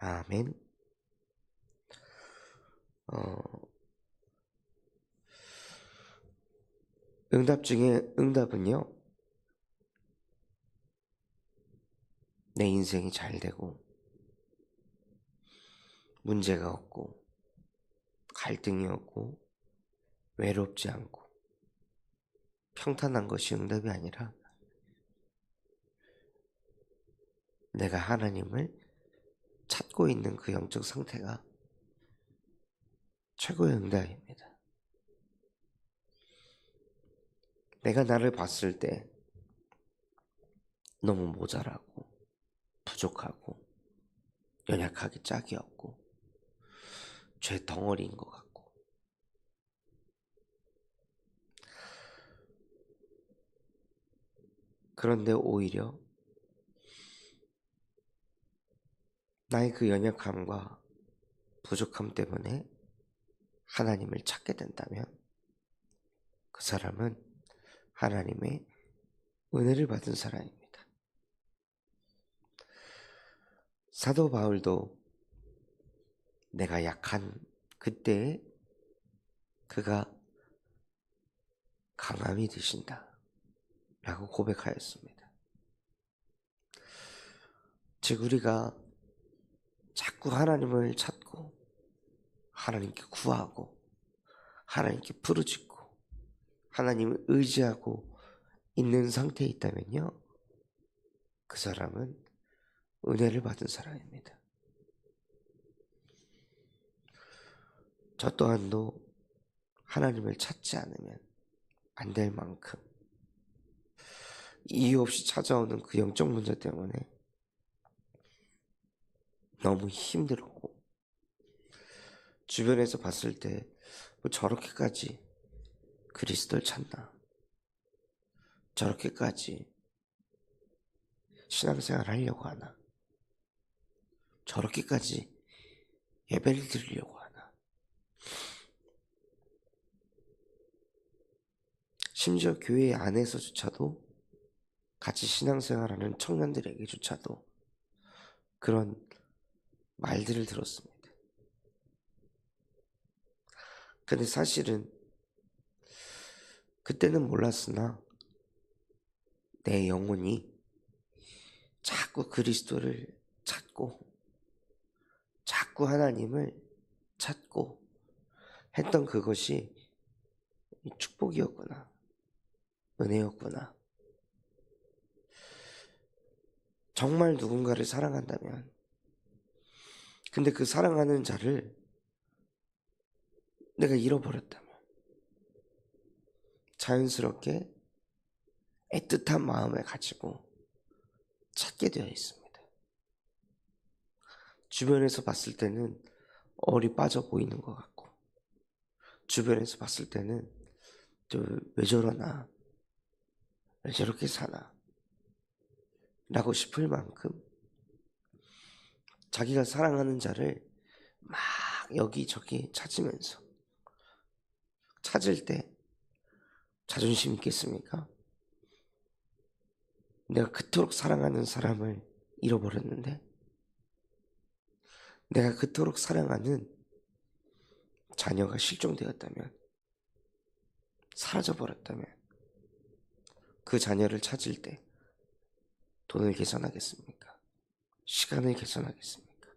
아멘. 응답 중에 응답은요, 내 인생이 잘 되고 문제가 없고 갈등이 없고 외롭지 않고 평탄한 것이 응답이 아니라 내가 하나님을 찾고 있는 그 영적 상태가 최고의 응답입니다. 내가 나를 봤을 때 너무 모자라고 부족하고 연약하기 짝이 없고 죄 덩어리인 것 같고, 그런데 오히려 나의 그 연약함과 부족함 때문에 하나님을 찾게 된다면 그 사람은 하나님의 은혜를 받은 사람입니다. 사도 바울도 내가 약한 그때에 그가 강함이 되신다 라고 고백하였습니다. 즉 우리가 자꾸 하나님을 찾고 하나님께 구하고 하나님께 부르짖고 하나님을 의지하고 있는 상태에 있다면요, 그 사람은 은혜를 받은 사람입니다. 저 또한도 하나님을 찾지 않으면 안 될 만큼 이유 없이 찾아오는 그 영적 문제 때문에 너무 힘들었고, 주변에서 봤을 때 뭐 저렇게까지 그리스도를 찾나, 저렇게까지 신앙생활 하려고 하나, 저렇게까지 예배를 드리려고 하나, 심지어 교회 안에서조차도 같이 신앙생활하는 청년들에게조차도 그런 말들을 들었습니다. 근데 사실은 그때는 몰랐으나 내 영혼이 자꾸 그리스도를 찾고 자꾸 하나님을 찾고 했던 그것이 축복이었구나, 은혜였구나. 정말 누군가를 사랑한다면, 근데 그 사랑하는 자를 내가 잃어버렸다면 자연스럽게 애틋한 마음을 가지고 찾게 되어 있습니다. 주변에서 봤을 때는 얼이 빠져 보이는 것 같고, 주변에서 봤을 때는 왜 저러나, 왜 저렇게 사나 라고 싶을 만큼 자기가 사랑하는 자를 막 여기저기 찾으면서, 찾을 때 자존심 있겠습니까? 내가 그토록 사랑하는 사람을 잃어버렸는데, 내가 그토록 사랑하는 자녀가 실종되었다면, 사라져버렸다면 그 자녀를 찾을 때 돈을 계산하겠습니까? 시간을 계산하겠습니까?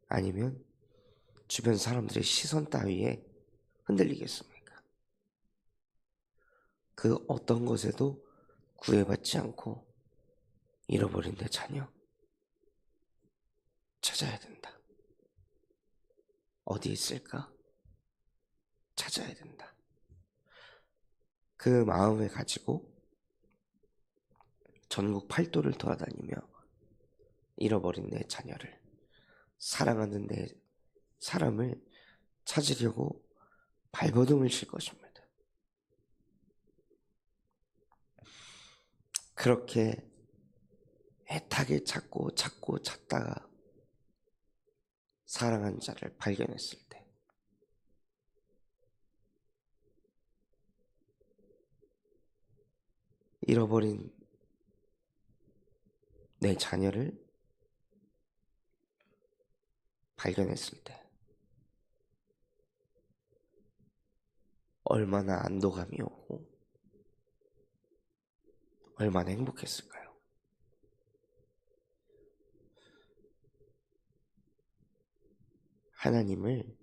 아니면 주변 사람들의 시선 따위에 흔들리겠습니까? 그 어떤 것에도 구애받지 않고 잃어버린 내 자녀 찾아야 된다. 어디 있을까? 찾아야 된다. 그 마음을 가지고 전국 팔도를 돌아다니며 잃어버린 내 자녀를, 사랑하는 내 사람을 찾으려고 발버둥을 칠 것입니다. 그렇게 애타게 찾고 찾다가 사랑한 자를 발견했을 때 잃어버린 내 자녀를 발견했을 때 얼마나 안도감이 오고 얼마나 행복했을까요? 하나님을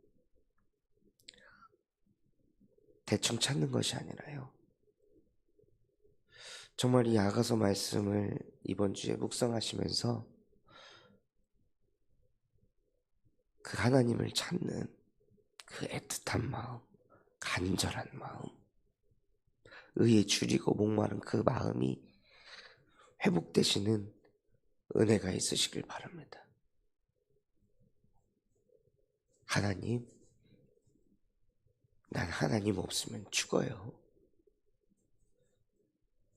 대충 찾는 것이 아니라요, 정말 이 아가서 말씀을 이번 주에 묵상하시면서 그 하나님을 찾는 그 애틋한 마음, 간절한 마음, 의에 줄이고 목마른 그 마음이 회복되시는 은혜가 있으시길 바랍니다. 하나님, 난 하나님 없으면 죽어요.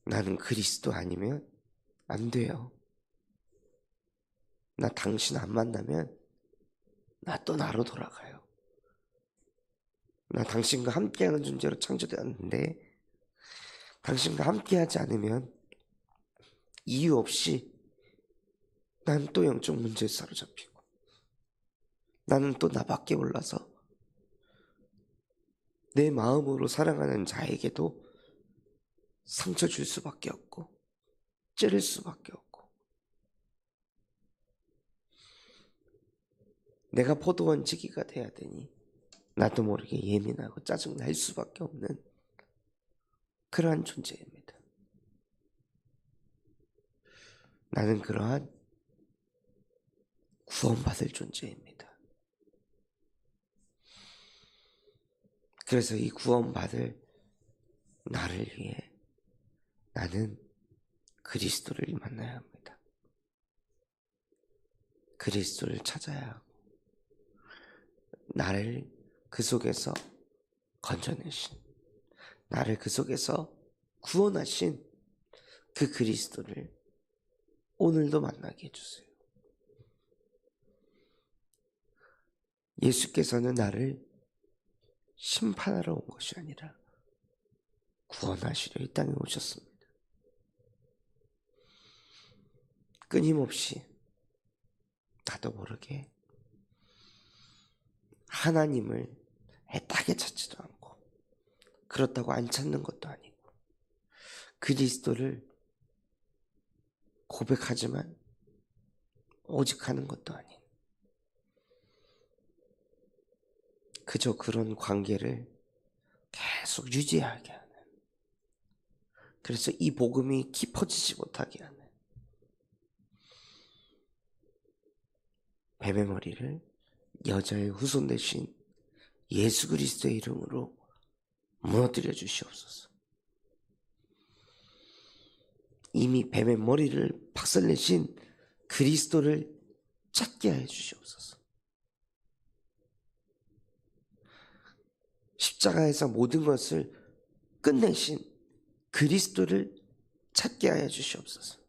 나는 그리스도 아니면 안 돼요. 나 당신 안 만나면 나 또 나로 돌아가요. 나 당신과 함께하는 존재로 창조되었는데 당신과 함께하지 않으면 이유 없이 난 또 영적 문제에 사로잡히고 나는 또 나밖에 몰라서 내 마음으로 사랑하는 자에게도 상처 줄 수밖에 없고 찌를 수밖에 없고 내가 포도원지기가 돼야 되니 나도 모르게 예민하고 짜증날 수밖에 없는 그러한 존재입니다. 나는 그러한 구원받을 존재입니다. 그래서 이 구원받을 나를 위해 나는 그리스도를 만나야 합니다. 그리스도를 찾아야 하고 나를 그 속에서 건져내신, 나를 그 속에서 구원하신 그 그리스도를 오늘도 만나게 해주세요. 예수께서는 나를 심판하러 온 것이 아니라 구원하시려 이 땅에 오셨습니다. 끊임없이 나도 모르게 하나님을 애타게 찾지도 않고 그렇다고 안 찾는 것도 아니고 그리스도를 고백하지만 오직 하는 것도 아닌 그저 그런 관계를 계속 유지하게 하는, 그래서 이 복음이 깊어지지 못하게 하는 뱀의 머리를 여자의 후손 대신 예수 그리스도의 이름으로 무너뜨려 주시옵소서. 이미 뱀의 머리를 박살내신 그리스도를 찾게 하여 주시옵소서. 십자가에서 모든 것을 끝내신 그리스도를 찾게 하여 주시옵소서.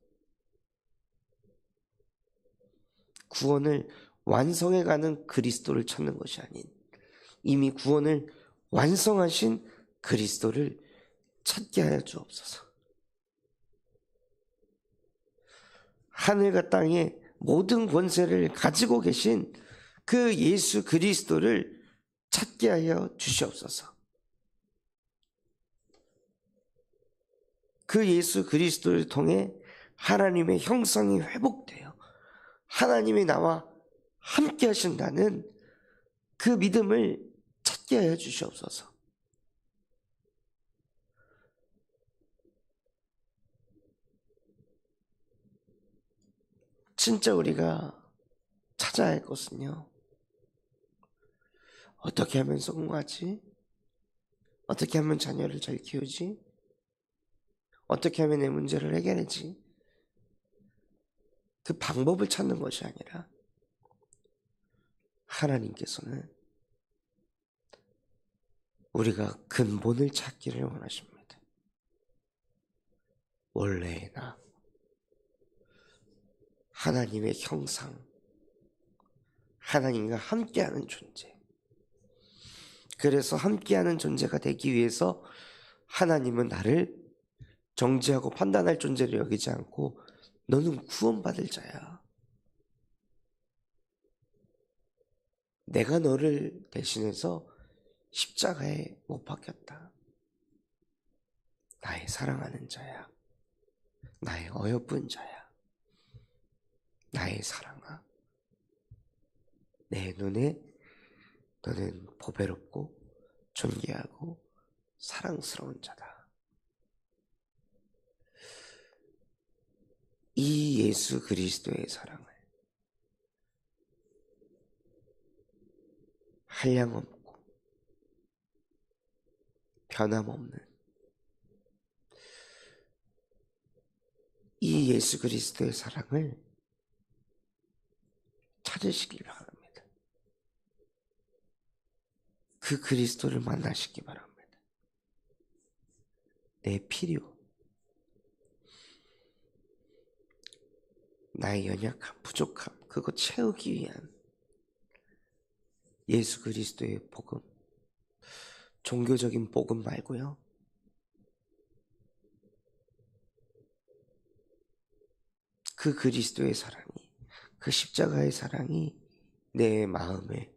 구원을 완성해가는 그리스도를 찾는 것이 아닌 이미 구원을 완성하신 그리스도를 찾게 하여 주옵소서. 하늘과 땅의 모든 권세를 가지고 계신 그 예수 그리스도를 찾게 하여 주시옵소서. 그 예수 그리스도를 통해 하나님의 형상이 회복되어 하나님이 나와 함께 하신다는 그 믿음을 찾게 하여 주시옵소서. 진짜 우리가 찾아야 할 것은요, 어떻게 하면 성공하지? 어떻게 하면 자녀를 잘 키우지? 어떻게 하면 내 문제를 해결하지? 그 방법을 찾는 것이 아니라 하나님께서는 우리가 근본을 찾기를 원하십니다. 원래의 나, 하나님의 형상, 하나님과 함께하는 존재. 그래서 함께하는 존재가 되기 위해서 하나님은 나를 정죄하고 판단할 존재를 여기지 않고 너는 구원받을 자야. 내가 너를 대신해서 십자가에 못 박혔다. 나의 사랑하는 자야. 나의 어여쁜 자야. 나의 사랑아. 내 눈에 너는 보배롭고 존귀하고 사랑스러운 자다. 이 예수 그리스도의 사랑을 한량없고 변함없는 이 예수 그리스도의 사랑을 찾으시기 바랍니다. 그 그리스도를 만나시기 바랍니다. 내 필요, 나의 연약함, 부족함, 그거 채우기 위한 예수 그리스도의 복음, 종교적인 복음 말고요. 그 그리스도의 사랑이, 그 십자가의 사랑이 내 마음에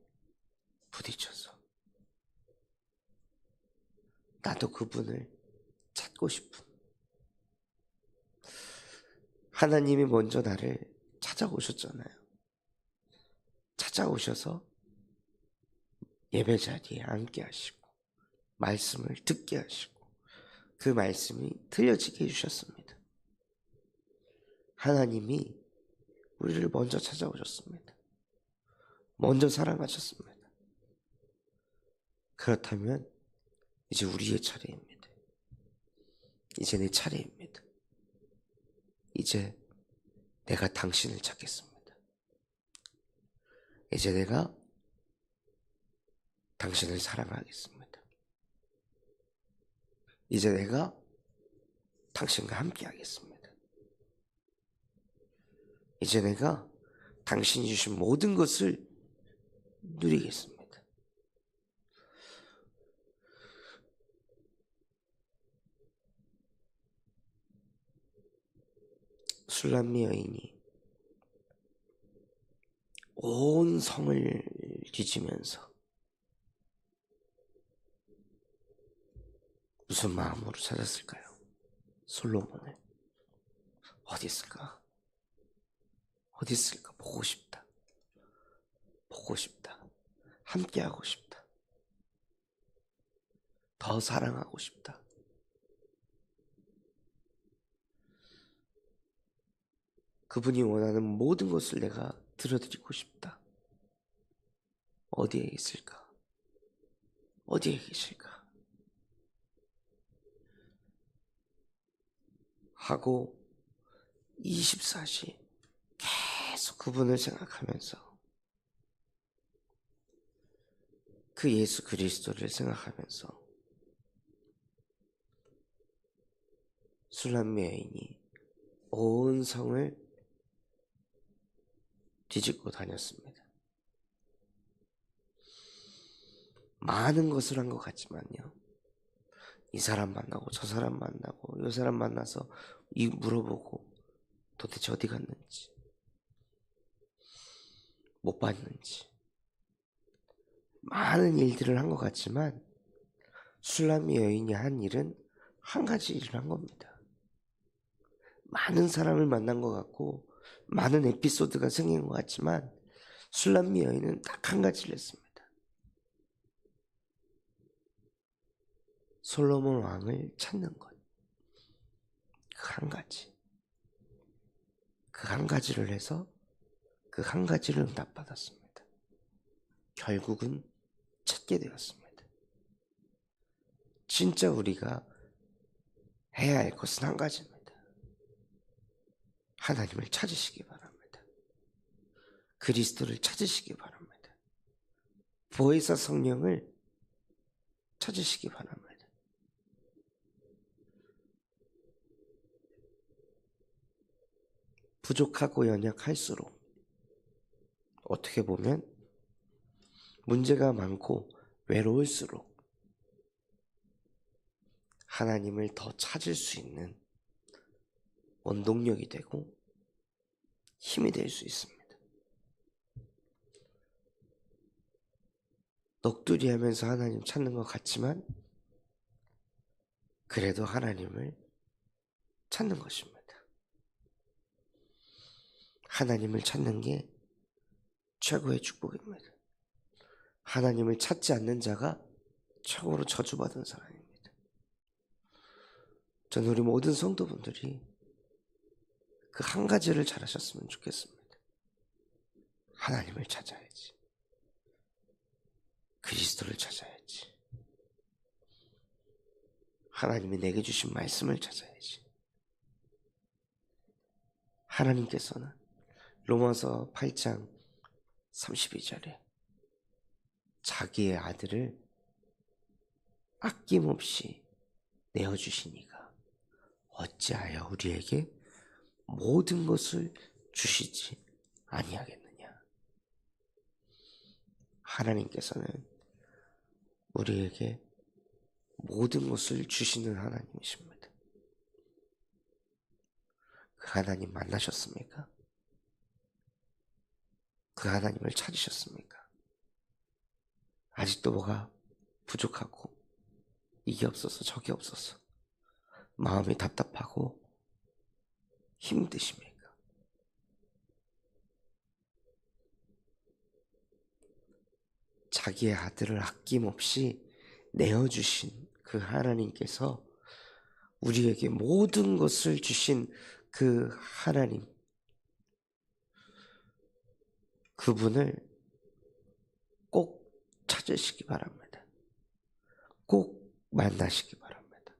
부딪혀서 나도 그분을 찾고 싶은, 하나님이 먼저 나를 찾아오셨잖아요. 찾아오셔서 예배 자리에 앉게 하시고 말씀을 듣게 하시고 그 말씀이 들려지게 해주셨습니다. 하나님이 우리를 먼저 찾아오셨습니다. 먼저 사랑하셨습니다. 그렇다면 이제 우리의 차례입니다. 이제 내 차례입니다. 이제 내가 당신을 찾겠습니다. 이제 내가 당신을 사랑하겠습니다. 이제 내가 당신과 함께 하겠습니다. 이제 내가 당신이 주신 모든 것을 누리겠습니다. 술람미 여인이 온 성을 뒤지면서 무슨 마음으로 찾았을까요? 솔로몬을. 어디 있을까? 어디 있을까? 보고 싶다. 보고 싶다. 함께하고 싶다. 더 사랑하고 싶다. 그분이 원하는 모든 것을 내가 들어드리고 싶다. 어디에 있을까? 어디에 계실까? 하고 24시 계속 그분을 생각하면서 그 예수 그리스도를 생각하면서 술람미 여인이 온 성을 뒤집고 다녔습니다. 많은 것을 한 것 같지만요. 이 사람 만나고 저 사람 만나고 이 사람 만나서 이 물어보고 도대체 어디 갔는지 못 봤는지 많은 일들을 한 것 같지만 술람미 여인이 한 일은 한 가지 일을 한 겁니다. 많은 사람을 만난 것 같고 많은 에피소드가 생긴 것 같지만 술람미 여인은 딱 한 가지를 했습니다. 솔로몬 왕을 찾는 것. 그 한 가지. 그 한 가지를 해서 그 한 가지를 응답받았습니다. 결국은 찾게 되었습니다. 진짜 우리가 해야 할 것은 한 가지입니다. 하나님을 찾으시기 바랍니다. 그리스도를 찾으시기 바랍니다. 보혜사 성령을 찾으시기 바랍니다. 부족하고 연약할수록 어떻게 보면 문제가 많고 외로울수록 하나님을 더 찾을 수 있는 원동력이 되고 힘이 될 수 있습니다. 넋두리 하면서 하나님 찾는 것 같지만 그래도 하나님을 찾는 것입니다. 하나님을 찾는 게 최고의 축복입니다. 하나님을 찾지 않는 자가 최고로 저주받은 사람입니다. 저는 우리 모든 성도분들이 그 한 가지를 잘하셨으면 좋겠습니다. 하나님을 찾아야지. 그리스도를 찾아야지. 하나님이 내게 주신 말씀을 찾아야지. 하나님께서는 로마서 8장 32절에 자기의 아들을 아낌없이 내어주시니가 어찌하여 우리에게 모든 것을 주시지 아니하겠느냐. 하나님께서는 우리에게 모든 것을 주시는 하나님이십니다. 그 하나님 만나셨습니까? 그 하나님을 찾으셨습니까? 아직도 뭐가 부족하고 이게 없어서 저게 없어서 마음이 답답하고 힘드십니까? 자기의 아들을 아낌없이 내어주신 그 하나님께서 우리에게 모든 것을 주신 그 하나님, 그분을 꼭 찾으시기 바랍니다. 꼭 만나시기 바랍니다.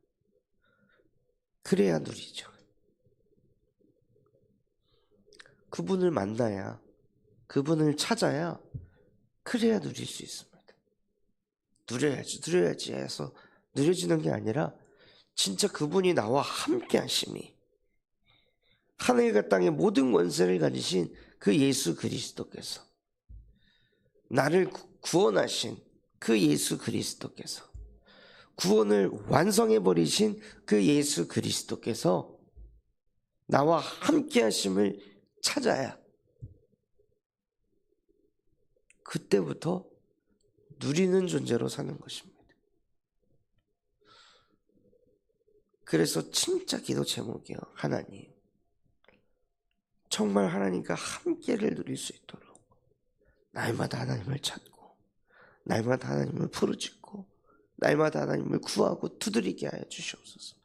그래야 누리죠. 그분을 만나야, 그분을 찾아야 그래야 누릴 수 있습니다. 누려야지 해서 누려지는 게 아니라 진짜 그분이 나와 함께 하심이, 하늘과 땅의 모든 권세를 가지신 그 예수 그리스도께서, 나를 구원하신 그 예수 그리스도께서, 구원을 완성해버리신 그 예수 그리스도께서 나와 함께 하심을 찾아야 그때부터 누리는 존재로 사는 것입니다. 그래서 진짜 기도 제목이요. 하나님, 정말 하나님과 함께를 누릴 수 있도록 날마다 하나님을 찾고 날마다 하나님을 부르짖고 날마다 하나님을 구하고 두드리게 하여 주시옵소서.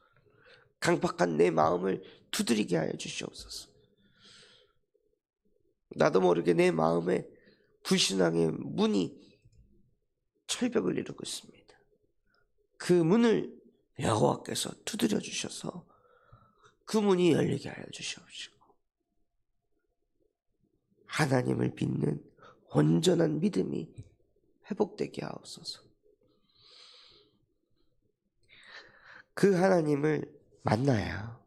강팍한 내 마음을 두드리게 하여 주시옵소서. 나도 모르게 내 마음에 불신앙의 문이 철벽을 이루고 있습니다. 그 문을 여호와께서 두드려 주셔서 그 문이 열리게 하여 주시옵시고 하나님을 믿는 온전한 믿음이 회복되게 하옵소서. 그 하나님을 만나야,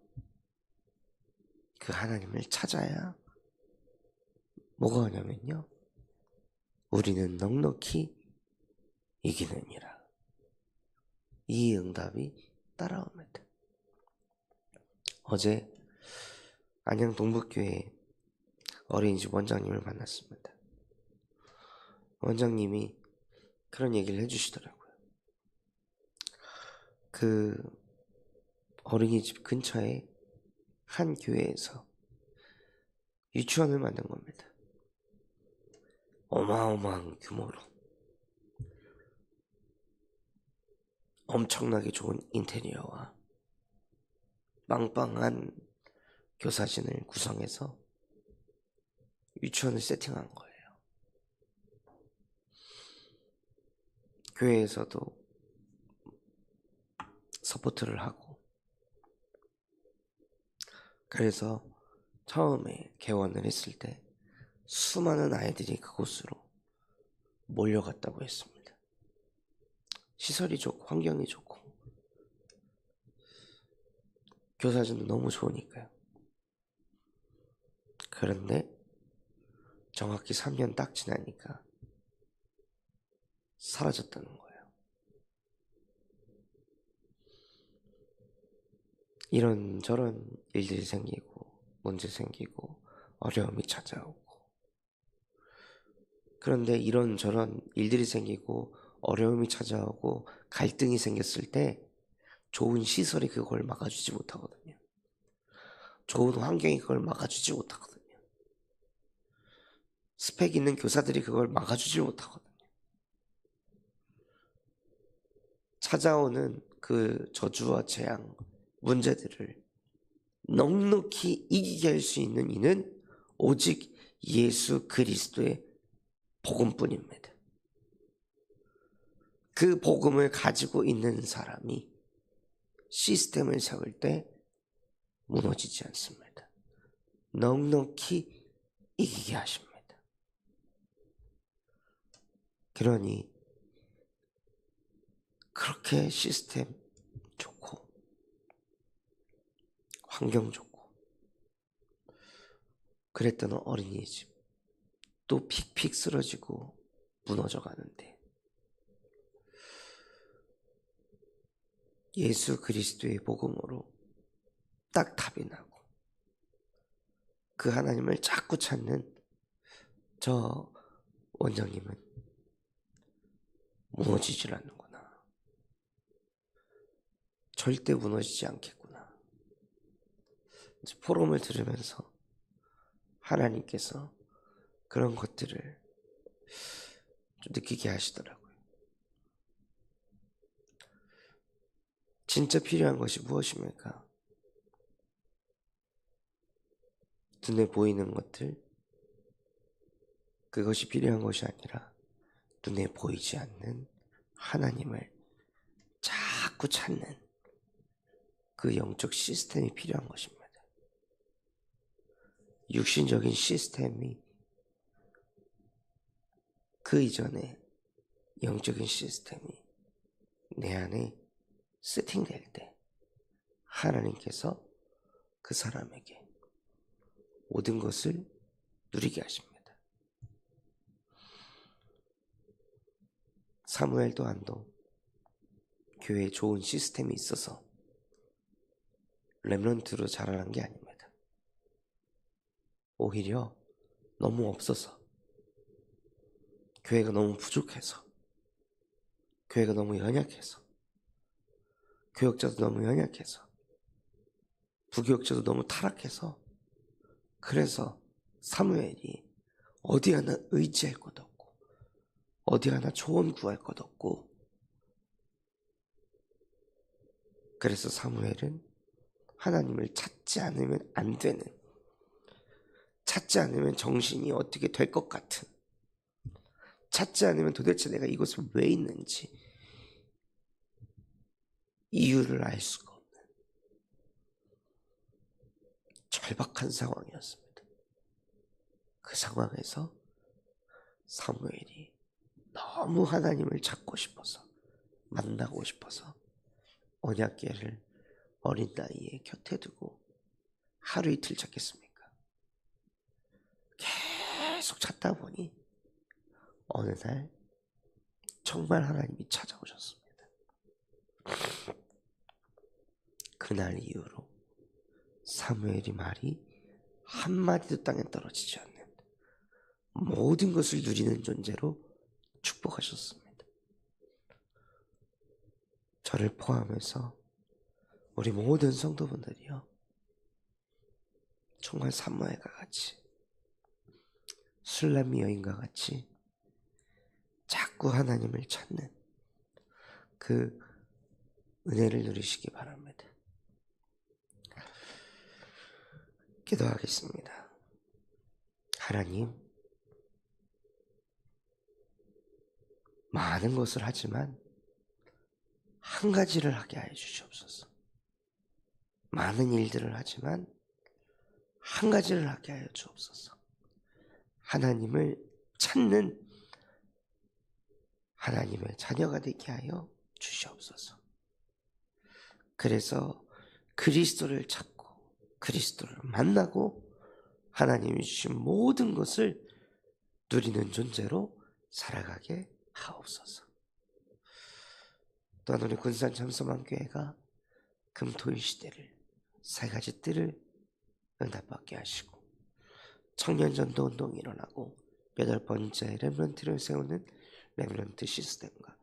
그 하나님을 찾아야 뭐가 오냐면요, 우리는 넉넉히 이기느니라. 이 응답이 따라옵니다. 어제 안양 동북교회 어린이집 원장님을 만났습니다. 원장님이 그런 얘기를 해주시더라고요. 그 어린이집 근처에 한 교회에서 유치원을 만든 겁니다. 어마어마한 규모로 엄청나게 좋은 인테리어와 빵빵한 교사진을 구성해서 유치원을 세팅한 거예요. 교회에서도 서포트를 하고, 그래서 처음에 개원을 했을 때 수많은 아이들이 그곳으로 몰려갔다고 했습니다. 시설이 좋고 환경이 좋고 교사진도 너무 좋으니까요. 그런데 정확히 3년 딱 지나니까 사라졌다는 거예요. 이런저런 일들이 생기고 문제 생기고 어려움이 찾아오고 그런데 이런저런 일들이 생기고 어려움이 찾아오고 갈등이 생겼을 때 좋은 시설이 그걸 막아주지 못하거든요. 좋은 환경이 그걸 막아주지 못하거든요. 스펙 있는 교사들이 그걸 막아주지 못하거든요. 찾아오는 그 저주와 재앙, 문제들을 넉넉히 이기게 할 수 있는 이는 오직 예수 그리스도의 복음뿐입니다. 그 복음을 가지고 있는 사람이 시스템을 세울 때 무너지지 않습니다. 넉넉히 이기게 하십니다. 그러니 그렇게 시스템 좋고 환경 좋고 그랬던 어린이집 또 픽픽 쓰러지고 무너져 가는데 예수 그리스도의 복음으로 딱 답이 나고 그 하나님을 자꾸 찾는 저 원장님은 무너지질 않는구나. 절대 무너지지 않겠구나. 포럼을 들으면서 하나님께서 그런 것들을 좀 느끼게 하시더라고요. 진짜 필요한 것이 무엇입니까? 눈에 보이는 것들, 그것이 필요한 것이 아니라 눈에 보이지 않는 하나님을 자꾸 찾는 그 영적 시스템이 필요한 것입니다. 육신적인 시스템이 그 이전에 영적인 시스템이 내 안에 세팅될 때 하나님께서 그 사람에게 모든 것을 누리게 하십니다. 사무엘 또한도 교회에 좋은 시스템이 있어서 렘넌트로 자라난 게 아닙니다. 오히려 너무 없어서, 교회가 너무 부족해서, 교회가 너무 연약해서, 교역자도 너무 연약해서, 부교역자도 너무 타락해서, 그래서 사무엘이 어디 하나 의지할 것 없고 어디 하나 조언 구할 것 없고, 그래서 사무엘은 하나님을 찾지 않으면 안 되는, 찾지 않으면 정신이 어떻게 될 것 같은, 찾지 않으면 도대체 내가 이곳에 왜 있는지 이유를 알 수가 없는 절박한 상황이었습니다. 그 상황에서 사무엘이 너무 하나님을 찾고 싶어서, 만나고 싶어서 언약궤를 어린 나이에 곁에 두고 하루 이틀 찾겠습니까? 계속 찾다 보니 어느 날 정말 하나님이 찾아오셨습니다. 그날 이후로 사무엘이 말이 한마디도 땅에 떨어지지 않는 모든 것을 누리는 존재로 축복하셨습니다. 저를 포함해서 우리 모든 성도분들이요, 정말 사무엘과 같이, 술람미 여인과 같이 자꾸 하나님을 찾는 그 은혜를 누리시기 바랍니다. 기도하겠습니다. 하나님, 많은 것을 하지만 한 가지를 하게 하여 주시옵소서. 많은 일들을 하지만 한 가지를 하게 하여 주옵소서. 하나님을 찾는 하나님의 자녀가 되게 하여 주시옵소서. 그래서 그리스도를 찾고 그리스도를 만나고 하나님이 주신 모든 것을 누리는 존재로 살아가게 하옵소서. 또한 우리 군산 참소만교회가 금토일 시대를, 세 가지 뜰을 응답받게 하시고 청년전도 운동이 일어나고 8번째 렘넌트를 세우는 렘넌트 시스템과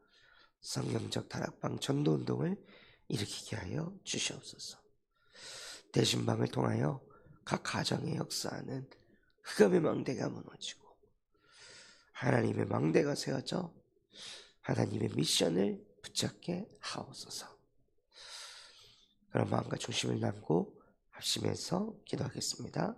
성경적 다락방 전도운동을 일으키게 하여 주시옵소서. 대신방을 통하여 각 가정에 역사하는 흑암의 망대가 무너지고 하나님의 망대가 세워져 하나님의 미션을 붙잡게 하옵소서. 그럼 마음과 중심을 담고 합심해서 기도하겠습니다.